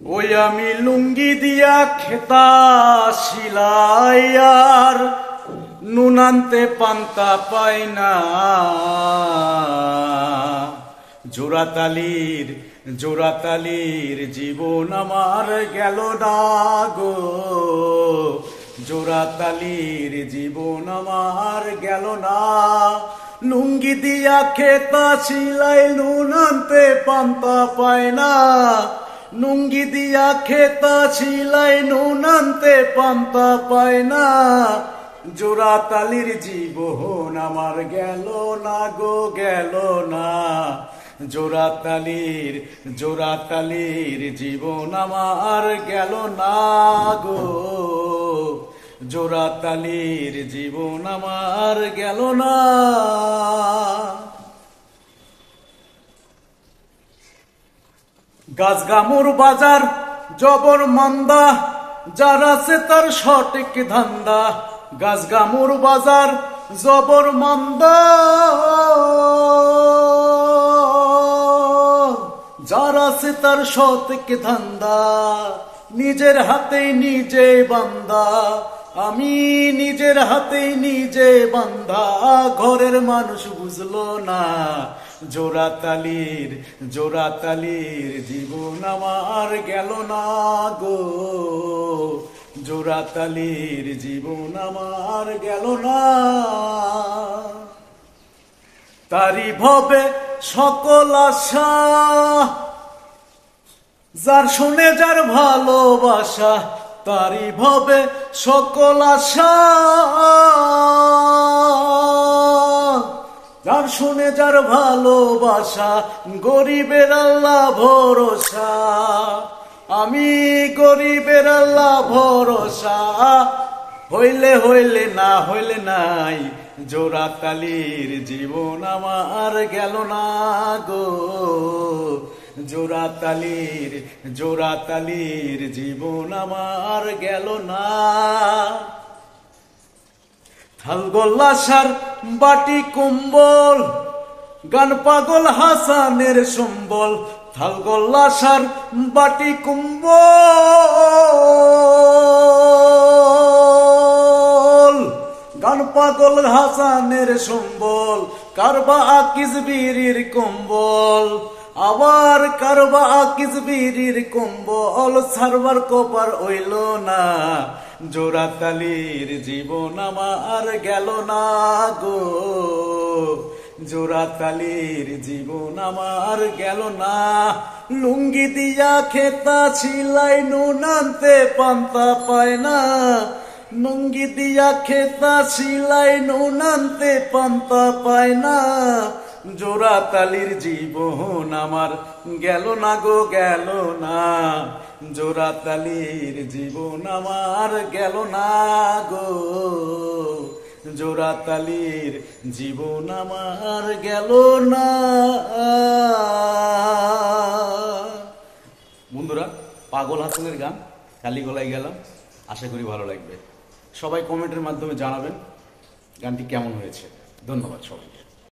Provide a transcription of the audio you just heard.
ওই আমি লুঙ্গি দিয়া খেতা শিলাই আর নুন আনতে পান্তা পাই না। জোড়াতালির জীবন আমার গেল না গো, জোড়াতালির জীবন আমার গেল না। লুঙ্গি দিয়া খেতা শিলাই নুন আনতে পান্তা পাই না। লুঙ্গি দিয়া খেতা শিলাই নুন আনতে পান্তা পায় না। জোড়াতালির জীবন আমার গেল না গো, গেল না। জোড়াতালির জীবন আমার গেল না গো, জোড়াতালির জীবন আমার গেল না। গাছগামুর বাজার জবর মন্দা, যার আছে তার সঠিক ধান্দা। গাছগামুর বাজার জবর মন্দা, যার আছে তার সঠিক ধান্দা। নিজের হাতেই নিজে বান্দা, আমি নিজের হাতেই নিজে বান্দা। ঘরের মানুষ বুঝলো না। জোড়াতালির জীবন আমার গেল না গো, জোড়াতালির জীবন আমার গেল না। তারি ভবে সকল আশা, যার শুনে যার ভালোবাসা। তারি ভবে সকল আশা, যার শুনে যার ভালোবাসা। গরিবের আল্লাহ ভরসা, আমি গরিবের আল্লাহ ভরসা। হইলে হইলে না হইলে নাই, জোড়াতালির জীবন আমার গেল না গো, জোড়াতালির জীবন আমার গেল না। থালগোল্লাসার বাটি কুম্বল, গান পাগল হাসানের সম্বল। থালগোল্লাসার বাটি কুম্বল, গান পাগল হাসানের সম্বল। কারবা আকিজ বিরির কম্বল, আবার কারবা আকিজ বিরির কম্বল। সারবার কপার হইল না, জোড়াতালির জীবন আমার গেল না গো, জোড়াতালির জীবন আমার গেল না। লুঙ্গি দিয়া খেতা শিলাই নুন আনতে পান্তা পায় না। লুঙ্গি দিয়া খেতা শিলাই নুন আনতে পান্তা পায় না। জোড়াতালির জীবন আমার গেল না গো, গেল না। জোড়াতালির জীবন আমার গেল না গো, জোড়াতালির জীবন আমার গেল না। বন্ধুরা, পাগল হাসানের গান কালি গলায় গেলাম, আশা করি ভালো লাগবে। সবাই কমেন্টের মাধ্যমে জানাবেন গানটি কেমন হয়েছে। ধন্যবাদ সবাইকে।